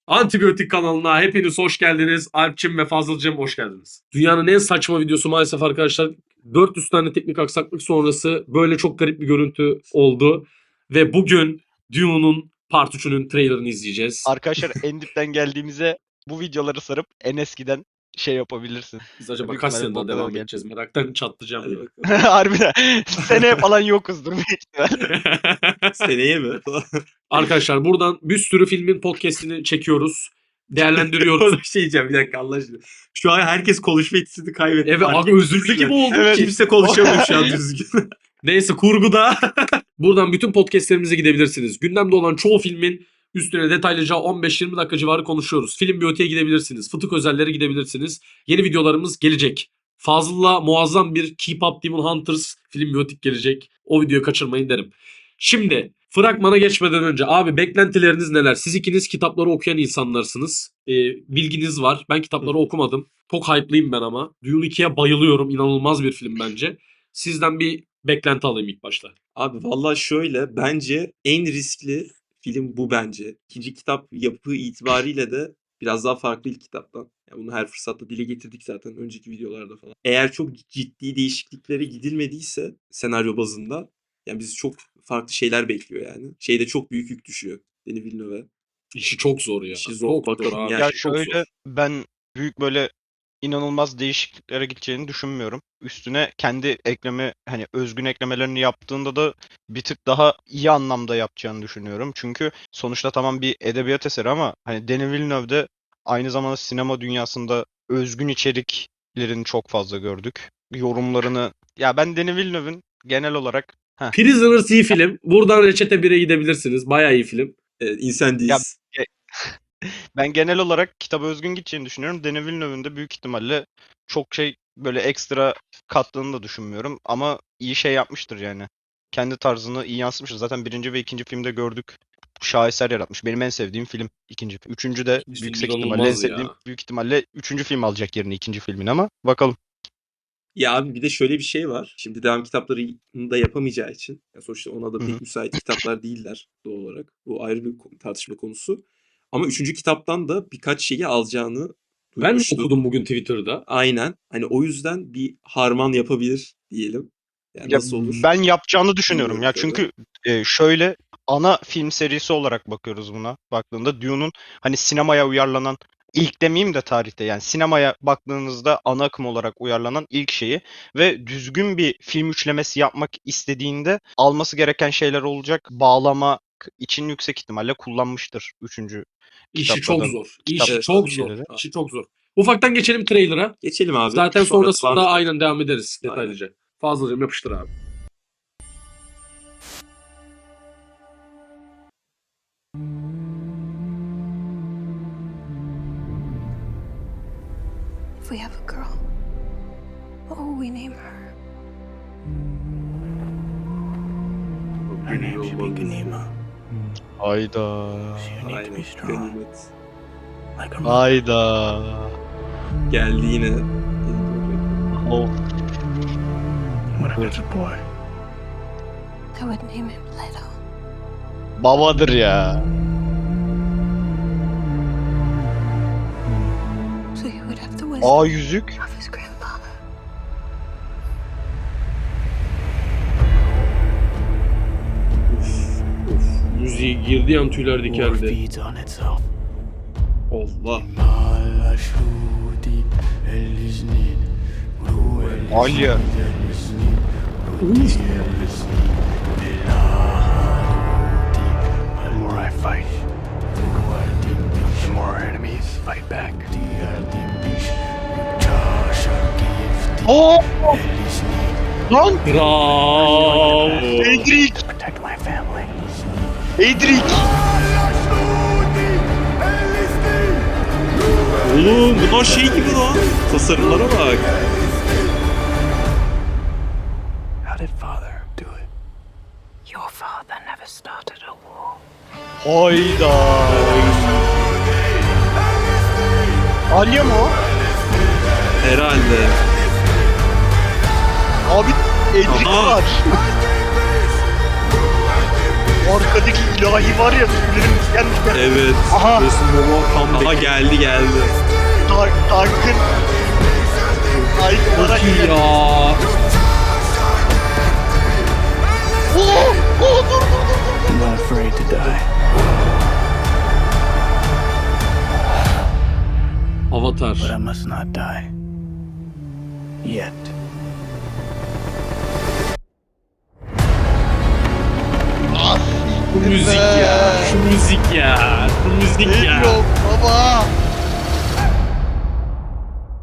Antibiyotik kanalına hepiniz hoş geldiniz. Alpçim ve Fazılcım hoş geldiniz. Dünyanın en saçma videosu maalesef arkadaşlar. 400 tane teknik aksaklık sonrası böyle çok garip bir görüntü oldu. Ve bugün Dune'un Part 3'ünün trailerını izleyeceğiz. Arkadaşlar en dipten geldiğimize bu videoları sarıp en eskiden şey yapabilirsin. Biz acaba Büyük kaç ihtimalle sene daha bu kadar devam gel- edeceğiz? Meraktan çatlayacağım. Harbiden. Seneye falan yokuzdur büyük ihtimal. Seneye mi? Arkadaşlar buradan bir sürü filmin podcast'ini çekiyoruz. Değerlendiriyoruz. Bir şey diyeceğim bir dakika Allah aşkına. Şu an herkes konuşma yetisini kaybetti. Evet Fark abi ettiniz özürlü mi? gibi oldu. Evet. Kimse konuşamıyor şu an düzgün. Neyse kurguda. Buradan bütün podcastlerimize gidebilirsiniz. Gündemde olan çoğu filmin üstüne detaylıca 15-20 dakika civarı konuşuyoruz. Film Biyoti'ye gidebilirsiniz. Fıtık özellere gidebilirsiniz. Yeni videolarımız gelecek. Fazıl'la muazzam bir Keep Up Demon Hunters film biyotik gelecek. O videoyu kaçırmayın derim. Şimdi fragmana geçmeden önce abi beklentileriniz neler? Siz ikiniz kitapları okuyan insanlarsınız. Bilginiz var. Ben kitapları okumadım. Çok hype'lıyım ben ama. Dune 2'ye bayılıyorum. İnanılmaz bir film bence. Sizden bir beklenti alayım ilk başta. Abi valla şöyle bence en riskli film bu bence. İkinci kitap yapı itibariyle de biraz daha farklı ilk kitaptan. Yani bunu her fırsatta dile getirdik zaten önceki videolarda falan. Eğer çok ciddi değişikliklere gidilmediyse senaryo bazında yani bizi çok farklı şeyler bekliyor yani. Şeyde çok büyük yük düşüyor Denis Villeneuve'e. İşi çok zor ya. İşi zor. Çok Bakalım zor abi. yani. Ya Çok zor. şöyle ben büyük böyle inanılmaz değişikliklere gideceğini düşünmüyorum. Üstüne kendi ekleme hani özgün eklemelerini yaptığında da bir tık daha iyi anlamda yapacağını düşünüyorum. Çünkü sonuçta tamam bir edebiyat eseri ama hani Denis Villeneuve'de aynı zamanda sinema dünyasında özgün içeriklerini çok fazla gördük. Yorumlarını ya ben Denis Villeneuve'ün genel olarak Prisoners iyi film. Buradan Reçete 1'e gidebilirsiniz. Bayağı iyi film. Incendies. ben genel olarak kitaba özgün gideceğini düşünüyorum. Denis Villeneuve'ün de büyük ihtimalle çok şey böyle ekstra kattığını da düşünmüyorum. Ama iyi şey yapmıştır yani. Kendi tarzını iyi yansıtmıştır. Zaten birinci ve ikinci filmde gördük. Şaheser yaratmış. Benim en sevdiğim film ikinci film. Üçüncü de İkinci yüksek film ihtimalle en inanılmaz sevdiğim ya. büyük ihtimalle üçüncü film alacak yerini ikinci filmin ama bakalım. Ya abi bir de şöyle bir şey var. Şimdi devam kitaplarını da yapamayacağı için. Ya sonuçta ona da Hı hı. pek müsait kitaplar değiller doğal olarak. Bu ayrı bir tartışma konusu. Ama üçüncü kitaptan da birkaç şeyi alacağını Ben de duymuştum. okudum bugün Twitter'da. Aynen. Hani o yüzden bir harman yapabilir diyelim. Yani Ya nasıl olur? ben yapacağını düşünüyorum ya Bilmiyorum çünkü şöyle ana film serisi olarak bakıyoruz buna baktığında Dune'un hani sinemaya uyarlanan ilk demeyeyim de tarihte yani sinemaya baktığınızda ana akım olarak uyarlanan ilk şeyi ve düzgün bir film üçlemesi yapmak istediğinde alması gereken şeyler olacak. Bağlamak için yüksek ihtimalle kullanmıştır üçüncü İşi kitapta çok da. zor. Kitapta İşi da çok bir zor. şeyleri. İşi çok zor. Ufaktan geçelim trailer'a. Geçelim abi. Zaten Sonra devam sonrasında edelim. aynen devam ederiz Aynen. detaylıca. Fazlacığım yapıştır abi. If we have a girl, what will we name her? Her name should be Ganima. Hayda. You need to Aynen. be strong, Ganimet. like a mother. Hayda. Geldi yine. Oh. What if it's a boy? I would name him Leto. Babadır ya. So he would have the wisdom Yüzük. of his grandfather. Müziği girdiği an tüyler War dikeldi. feeds on itself. Allah. Alya. The more I fight, the more our enemies fight back. Oh! Lan! Bravo. Edric! Protect my family. Edric! Oğlum bunlar şey gibi lan. Tasarımlara bak. How did father do it? Your father never started a war. Hayda! Alya mı o? Herhalde. Abi Edric Aha. var. arkadaki ilahi var ya tüylerim diken diken. Evet. Aha. Jason Momoa comeback. Aha geldi. Dark'ın Aydınlara Çok iyi ya. dur. I'm not afraid to die. Avatar. But I must not die. Yet. Şu müzik ya. Şu müzik ya. Şu müzik Ne ya. diyorum baba?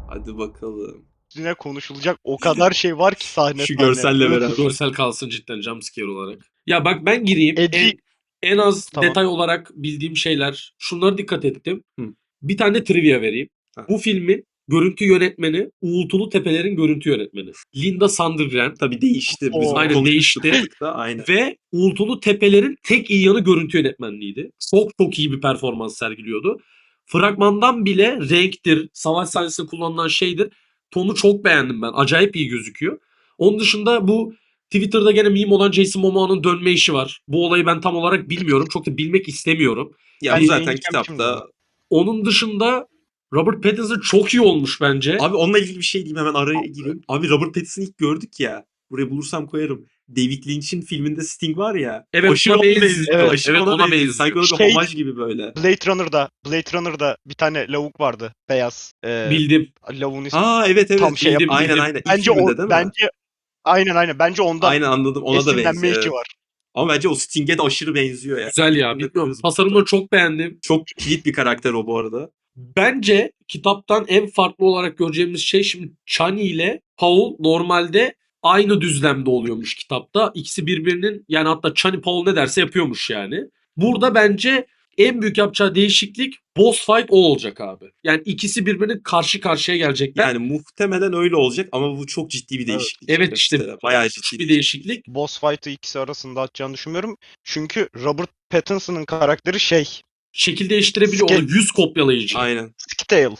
Hadi bakalım. Üstüne konuşulacak o kadar şey var ki sahne. Şu görselle Öf. beraber. Görsel kalsın cidden jumpscare olarak. Ya bak ben gireyim. Edgy- En az Tamam. detay olarak bildiğim şeyler. Şunlara dikkat ettim. Hı. Bir tane trivia vereyim. Ha. Bu filmin görüntü yönetmeni Uğultulu Tepelerin görüntü yönetmeni. Linda Sandgren. Tabii değişti. Biz Oo. onu Aynen, konuşmuştuk değişti. da, aynen. Ve Uğultulu Tepelerin tek iyi yanı görüntü yönetmenliğiydi. Çok iyi bir performans sergiliyordu. Fragmandan bile renktir, savaş sahnesinde kullanılan şeydir. Tonu çok beğendim ben. Acayip iyi gözüküyor. Onun dışında bu Twitter'da gene meme olan Jason Momoa'nın dönme işi var. Bu olayı ben tam olarak bilmiyorum. Çok da bilmek istemiyorum. Ya Ben bu zaten yayınlayacağım şimdi kitapta. Onun dışında Robert Pattinson çok iyi olmuş bence. Abi onunla ilgili bir şey diyeyim, hemen araya gireyim. Abi Robert Pattinson'ı ilk gördük ya. Buraya bulursam koyarım. David Lynch'in filminde Sting var ya. Evet, aşırı ona ona benziyor. benziyor. Evet, Aşırı evet, ona ona benziyor. benziyor. Sanki ona bir Şey- homaj gibi böyle. Blade Runner'da bir tane lavuk vardı. Beyaz. Bildim. Lavuğun ismi. Aa evet Tam şey bildim, aynen bildim. aynen. İlk Bence filmde değil mi? aynen. Bence ondan Aynen anladım. Ona da esinlenme benziyor. işi Evet. var. Ama bence o Sting'e de aşırı benziyor ya. Güzel ya. Bilmiyorum. Tasarımını çok beğendim. Çok kilit bir karakter o bu arada. Bence kitaptan en farklı olarak göreceğimiz şey şimdi Chani ile Paul normalde aynı düzlemde oluyormuş kitapta. İkisi birbirinin yani hatta Chani Paul ne derse yapıyormuş yani. Burada bence en büyük yapacağı değişiklik boss fight o olacak abi. Yani ikisi birbirine karşı karşıya gelecekler. Yani muhtemelen öyle olacak ama bu çok ciddi bir değişiklik. Evet işte Mesela. Bayağı küçük ciddi bir değişiklik. Boss fight'ı ikisi arasında atacağını düşünmüyorum. Çünkü Robert Pattinson'ın karakteri Şekil değiştirebiliyor. Orada 100 kopyalayıcı. Aynen. Skitail.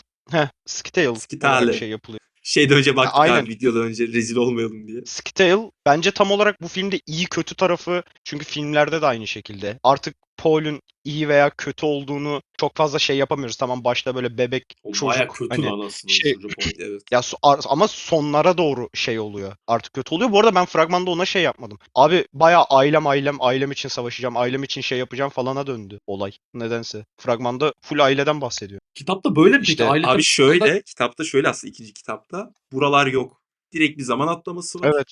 Skitail. Skitail. olarak bir şey yapılıyor. Şeyden önce baktık Aynen. abi, videodan önce rezil olmayalım diye. Skitail bence tam olarak bu filmde iyi kötü tarafı, çünkü filmlerde de aynı şekilde. Artık Paul'un iyi veya kötü olduğunu çok fazla şey yapamıyoruz. Tamam, başta böyle bebek O çocuk. baya kötü hani lan aslında şey- çocuk o. Evet. Ya ama sonlara doğru şey oluyor. Artık kötü oluyor. Bu arada ben fragmanda ona şey yapmadım. Abi bayağı ailem için savaşacağım, ailem için şey yapacağım falana döndü olay. Nedense. Fragmanda full aileden bahsediyor. Kitapta böyle mi peki? İşte Aile Abi tabii- şöyle, kitapta şöyle aslında, ikinci kitapta buralar yok. Direkt bir zaman atlaması var. Evet.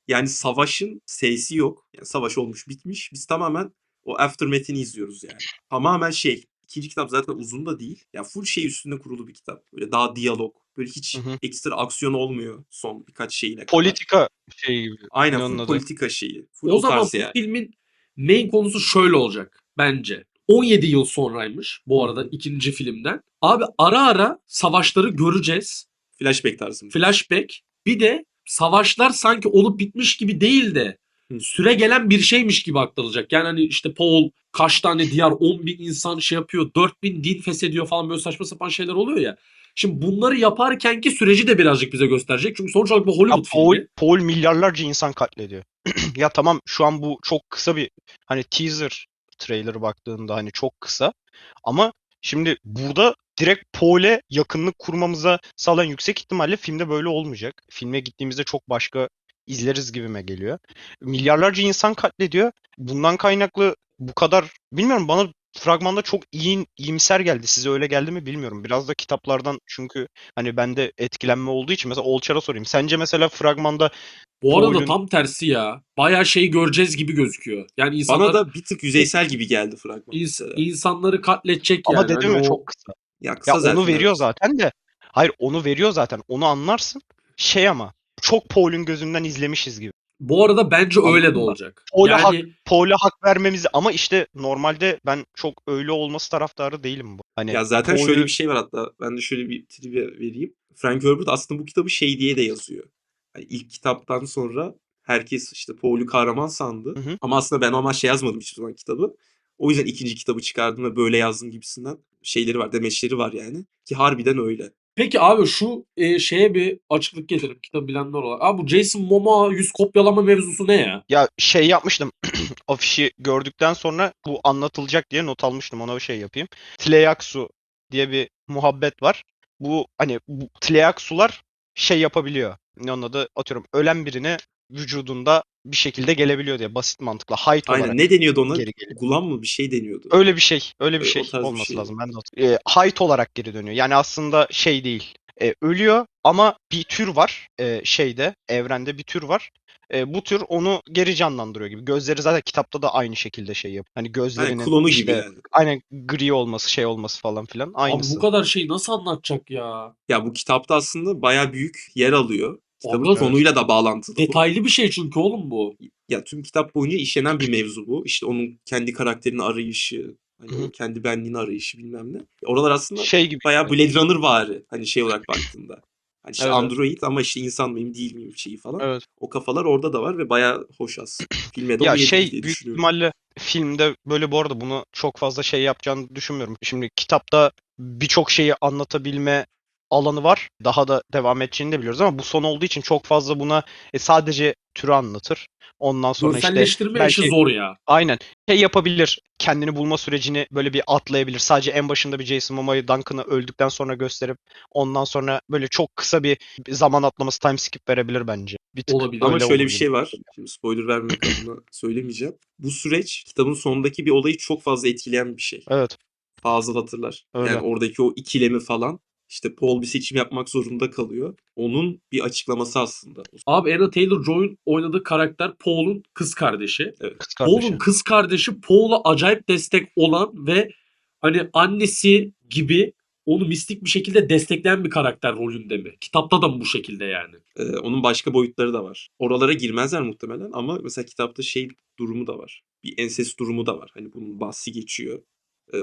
Yani savaşın S'si yok. Yani savaş olmuş bitmiş. Biz tamamen o aftermath'ini izliyoruz yani. Tamamen şey. İkinci kitap zaten uzun da değil. Yani full şey üstünde kurulu bir kitap. Böyle daha diyalog. Böyle hiç Hı hı. ekstra aksiyon olmuyor son birkaç şeyine kadar. Politika şeyi gibi. Aynen, Onun full adı. politika şeyi. Full O zaman tarz bu yani. filmin main konusu şöyle olacak bence. 17 yıl sonraymış bu arada Hı hı. ikinci filmden. Abi ara ara savaşları göreceğiz. Flashback tarzı. Flashback. Bir de savaşlar sanki olup bitmiş gibi değil de Hı. süre gelen bir şeymiş gibi aktarılacak. Yani hani işte Paul kaç tane diyar 10.000 insan şey yapıyor, 4.000 din feshediyor falan, böyle saçma sapan şeyler oluyor ya. Şimdi bunları yaparkenki süreci de birazcık bize gösterecek. Çünkü sonuç olarak bu Ya Hollywood filmi. Paul milyarlarca insan katlediyor. Ya tamam, şu an bu çok kısa bir hani teaser trailer baktığında hani çok kısa. Ama şimdi burada direkt Paul'e yakınlık kurmamıza sağlayan yüksek ihtimalle filmde böyle olmayacak. Filme gittiğimizde çok başka izleriz gibime geliyor. Milyarlarca insan katlediyor. Bundan kaynaklı bu kadar, bilmiyorum, bana fragmanda çok iyimser geldi. Size öyle geldi mi bilmiyorum. Biraz da kitaplardan, çünkü hani bende etkilenme olduğu için mesela Olçar'a sorayım. Sence mesela fragmanda Bu arada Paul'ün- tam tersi ya. Bayağı şey göreceğiz gibi gözüküyor. Yani insanlar, Bana da bir tık yüzeysel gibi geldi fragman. mesela. insanları katledecek ama yani. dedim Hani ya o- çok kısa. Ya kısa Ya zaten, onu veriyor evet. zaten de. Hayır, onu veriyor zaten. Onu anlarsın. Şey ama çok Paul'ün gözünden izlemişiz gibi. Bu arada bence öyle de Anladın mı? olacak. Paul'e Yani Paul'e hak vermemizi, ama işte normalde ben çok öyle olması taraftarı değilim bu. Hani Ya zaten Paul'ü- şöyle bir şey var, hatta ben de şöyle bir trivia vereyim. Frank Herbert aslında bu kitabı şey diye de yazıyor. Hani ilk kitaptan sonra herkes işte Paul'u kahraman sandı. Hı hı. Ama aslında ben normal şey yazmadım hiçbir zaman kitabı. O yüzden ikinci kitabı çıkardım ve böyle yazdım gibisinden şeyleri var, demeçleri var yani. Ki harbiden öyle. Peki abi şu şeye bir açıklık getirelim kitabı bilenler olarak. Abi bu Jason Momoa yüz kopyalama mevzusu ne ya? Ya şey yapmıştım. Afişi gördükten sonra bu anlatılacak diye not almıştım. Ona bir şey yapayım. Tleiaksu diye bir muhabbet var. Bu hani bu Tleiaksular şey yapabiliyor. Ne onun adı? Atıyorum ölen birine vücudunda bir şekilde gelebiliyor diye basit mantıkla height Aynen. olarak Ne deniyordu ona? geri geliyor. Gulam mı bir şey deniyordu. Öyle bir şey, öyle bir O şey tarz bir olması şey. lazım. Ben de height olarak geri dönüyor. Yani aslında şey değil. Ölüyor ama bir tür var. Şeyde, evrende bir tür var. Bu tür onu geri canlandırıyor gibi. Gözleri zaten kitapta da aynı şekilde şey yapıyor. Hani Aynen gözlerinin klonu gibi işte yani. aynen gri olması, şey olması falan filan Abi bu aynısı. kadar şeyi nasıl anlatacak ya? Ya bu kitapta aslında bayağı büyük yer alıyor. Kitabın Abi, konuyla da bağlantılı bu. detaylı bir şey çünkü oğlum bu. Ya tüm kitap boyunca işlenen bir mevzu bu. İşte onun kendi karakterini arayışı, hani Hı hı. o kendi benliğini arayışı bilmem ne. Oralar aslında Şey gibi. bayağı Blade Runner vari. Hani şey olarak baktığında. Hani işte Evet, android ama işte insan mıyım değil miyim şeyi falan. evet. O kafalar orada da var ve bayağı hoş aslında. Filme de Ya onu yedirir şey diye büyük düşünüyorum. ihtimalle filmde böyle bu arada bunu çok fazla şey yapacağını düşünmüyorum. Şimdi kitapta birçok şeyi anlatabilme alanı var. Daha da devam edeceğini de biliyoruz ama bu son olduğu için çok fazla buna sadece türü anlatır. Ondan sonra işte Görselleştirme işi belki zor ya. aynen şey yapabilir. Kendini bulma sürecini böyle bir atlayabilir. Sadece en başında bir Jason Momoa'yı Duncan'ı öldükten sonra gösterip ondan sonra böyle çok kısa bir zaman atlaması time skip verebilir bence. Bir tık Olabilir. Ama öyle şöyle olur bir gibi. şey var. Şimdi spoiler vermemek adına söylemeyeceğim. Bu süreç kitabın sonundaki bir olayı çok fazla etkileyen bir şey. Evet, Fazıl hatırlar. Yani öyle. oradaki o ikilemi falan işte Paul bir seçim yapmak zorunda kalıyor. Onun bir açıklaması aslında. Abi Anna Taylor-Joy'un oynadığı karakter Paul'un kız kardeşi. Evet. Kız kardeşi. Paul'un kız kardeşi Paul'a acayip destek olan ve hani annesi gibi onu mistik bir şekilde destekleyen bir karakter rolünde mi? Kitapta da mı bu şekilde yani? Onun başka boyutları da var. Oralara girmezler muhtemelen ama mesela kitapta şey durumu da var. Bir ensest durumu da var. Hani bunun bahsi geçiyor.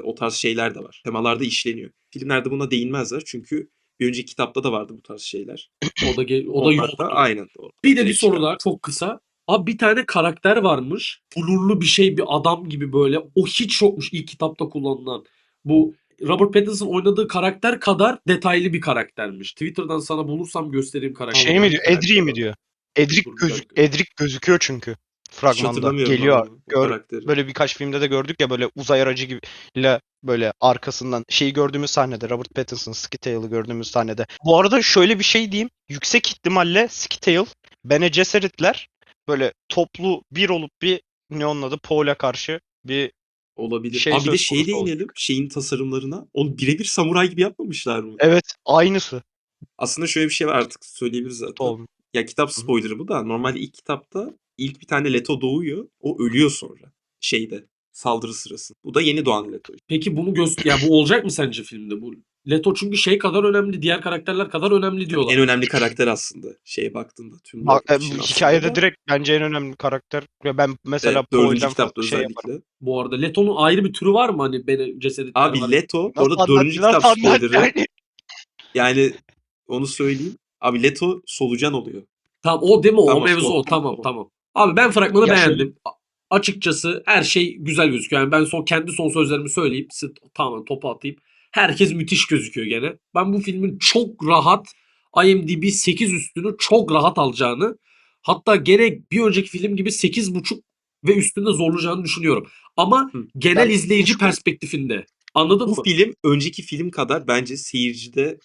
O tarz şeyler de var. Temalarda işleniyor. Filmlerde buna değinmezler çünkü bir önceki kitapta da vardı bu tarz şeyler. O da o da Onlar yoktu. da aynen doğru. Bir de bir Direkt soru çıkar. daha çok kısa. Abi bir tane karakter varmış. Blurlu bir şey bir adam gibi böyle. O hiç yokmuş ilk kitapta kullanılan. Bu Robert Pattinson oynadığı karakter kadar detaylı bir karaktermiş. Twitter'dan sana bulursam göstereyim karakteri. Şey mi diyor? Belki Edric mi var. diyor? Edric, Dur bir dakika. Edric gözüküyor çünkü Hiç fragmanda. hatırlamıyorum Geliyor. ama o karakteri. Böyle birkaç filmde de gördük ya böyle uzay aracı gibi böyle arkasından şeyi gördüğümüz sahnede Robert Pattinson Skitail'ı gördüğümüz sahnede. Bu arada şöyle bir şey diyeyim. Yüksek ihtimalle Skitail, Bene Gesseritler böyle toplu bir olup bir ne onun adı Paul'a karşı bir Olabilir. şey Abi bir de söz şeye konusu olacak. değinelim. Şeyin tasarımlarına. Onu birebir samuray gibi yapmamışlar mı? Evet, aynısı. Aslında şöyle bir şey var artık söyleyebiliriz zaten. Olmuş. Ya kitap Hı hı. spoilerı bu da. Normalde ilk kitapta ilk bir tane Leto doğuyor. O ölüyor sonra. Şeyde. Saldırı sırasında. Bu da yeni doğan Leto. Peki bunu ya bu olacak mı sence filmde? Bu Leto çünkü şey kadar önemli, diğer karakterler kadar önemli diyorlar. En önemli karakter aslında. Şeye baktığında. Tüm Bak, bu bu işin aslında hikayede da. direkt bence en önemli karakter. Ya ben mesela Evet, 4. Paul'den kitapta fazla şey yaparım. özellikle. Bu arada Leto'nun ayrı bir türü var mı hani beni ceseditler var? Abi Leto bu Nasıl arada 4. anlatacağız? kitap Nasıl anlat spoilerı. yani? Yani onu söyleyeyim. Abi Leto solucan oluyor. Tamam o değil mi o? O Tamam, mevzu o. o. Tamam tamam. Abi ben fragmanı Ya şöyle beğendim. Açıkçası her şey güzel gözüküyor. Yani ben kendi son sözlerimi söyleyeyim. Size tamamen topu atayım. Herkes müthiş gözüküyor gene. Ben bu filmin çok rahat IMDb 8 üstünü çok rahat alacağını, hatta gene bir önceki film gibi 8,5 ve üstünde zorlayacağını düşünüyorum. Ama Hı. genel Ben izleyici şu- perspektifinde. Anladın Bu mı? film önceki film kadar bence seyircide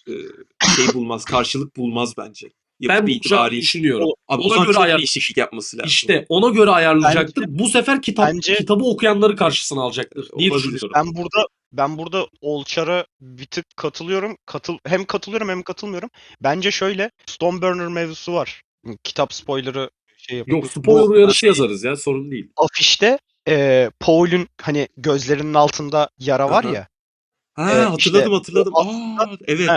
şey bulmaz, karşılık bulmaz bence. Ben Yapıt bulacağını itibariyle. düşünüyorum. Abi o Ona zaman göre çok değişiklik yapması lazım. İşte ona göre ayarlayacaktır. Bence Bu sefer bence kitabı okuyanları karşısına alacaktır diye Olabilir. düşünüyorum. ben burada Olçar'a bir tık katılıyorum. Hem katılıyorum hem katılmıyorum. Bence şöyle Stoneburner mevzusu var. Kitap spoilerı şey yapıyor. Yok Bu spoiler uyarısı yazarız ya sorun değil. afişte Paul'ün hani gözlerinin altında yara var Aha. ya. Ha İşte o hatırladım. aslında Evet.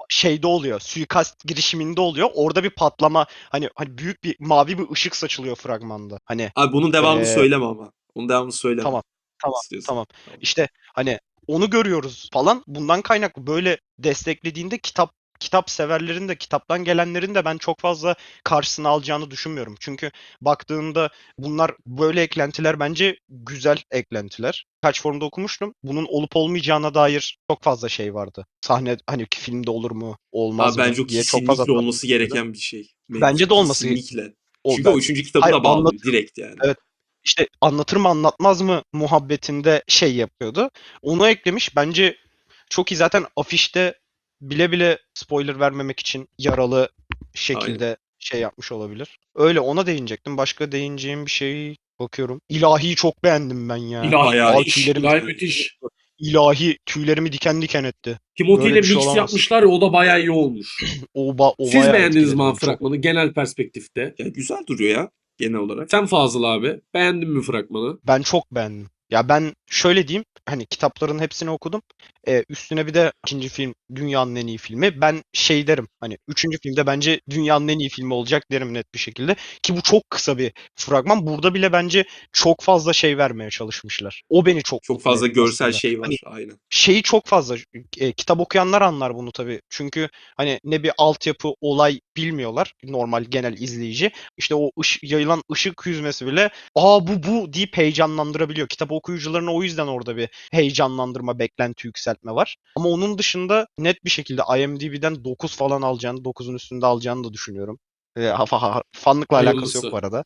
şeyde oluyor. Suikast girişiminde oluyor. Orada bir patlama hani büyük bir mavi bir ışık saçılıyor fragmanda. Hani Abi bunun devamını e, söyleme ama. Onun devamını söyleme. tamam tamam İstiyorsan. tamam. Tamam. İşte hani onu görüyoruz falan. Bundan kaynaklı böyle desteklediğinde kitap kitap severlerin de kitaptan gelenlerin de ben çok fazla karşısına alacağını düşünmüyorum. Çünkü baktığında bunlar böyle eklentiler bence güzel eklentiler. Kaç forumda okumuştum. Bunun olup olmayacağına dair çok fazla şey vardı. Sahne hani filmde olur mu, olmaz Abi mı bence o diye çok fazla kesinlikle olması tartışılıyordu. gereken bir şey. Bence de olması Kesinlikle. o Çünkü ben o 3. kitabı hayır da bağlıyor direkt yani. Evet. İşte anlatır mı anlatmaz mı muhabbetinde şey yapıyordu. Onu eklemiş. Bence çok iyi. Zaten afişte bile bile spoiler vermemek için yaralı şekilde şey yapmış olabilir. Öyle ona değinecektim. Başka değineceğim bir şey bakıyorum. İlahi'yi çok beğendim ben ya. İlahi Bayağı Ay, iyi. İlahi müthiş. İlahi tüylerimi diken diken etti. Timothy ile Böyle bir şey mix olamaz. yapmışlar ya, o da bayağı iyi olmuş. O Siz bayağı beğendiniz etkiledi mi abi beni. Çok. fragmanı genel perspektifte? Ya güzel duruyor ya genel olarak. Sen Fazıl abi beğendin mi fragmanı? Ben çok beğendim. Ya ben şöyle diyeyim, hani kitapların hepsini okudum. Üstüne bir de ikinci film dünyanın en iyi filmi. Ben şey derim, hani üçüncü filmde bence dünyanın en iyi filmi olacak derim net bir şekilde. Ki bu çok kısa bir fragman. Burada bile bence çok fazla şey vermeye çalışmışlar. O beni çok Çok mutlu fazla etti görsel aslında. şey var. Hani Aynen. şeyi çok fazla kitap okuyanlar anlar bunu tabii. Çünkü hani ne bir altyapı olay bilmiyorlar normal genel izleyici. İşte o yayılan ışık hüzmesi bile bu deyip heyecanlandırabiliyor. Kitap okuyucularına o yüzden orada bir heyecanlandırma, beklenti yükseltme var. Ama onun dışında net bir şekilde IMDb'den 9 falan alacağını, 9'un üstünde alacağını da düşünüyorum. Fanlıkla alakası yok Hayırlısı. bu arada.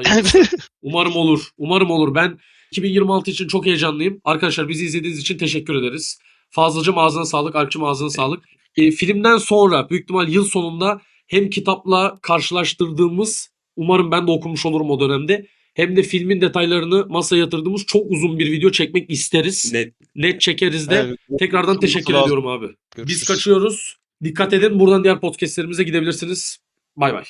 Hayırlısı. Umarım olur. Umarım olur. Ben 2026 için çok heyecanlıyım. Arkadaşlar bizi izlediğiniz için teşekkür ederiz. Fazlacığım ağzına sağlık, Alp'cığım ağzına sağlık. Filmden sonra büyük ihtimal yıl sonunda hem kitapla karşılaştırdığımız, umarım ben de okumuş olurum o dönemde, hem de filmin detaylarını masaya yatırdığımız çok uzun bir video çekmek isteriz. Net. Net çekeriz de. Evet, Tekrardan olması teşekkür lazım. ediyorum abi. Biz Görüşürüz. kaçıyoruz. Dikkat edin. Buradan diğer podcastlerimize gidebilirsiniz. Bay bay.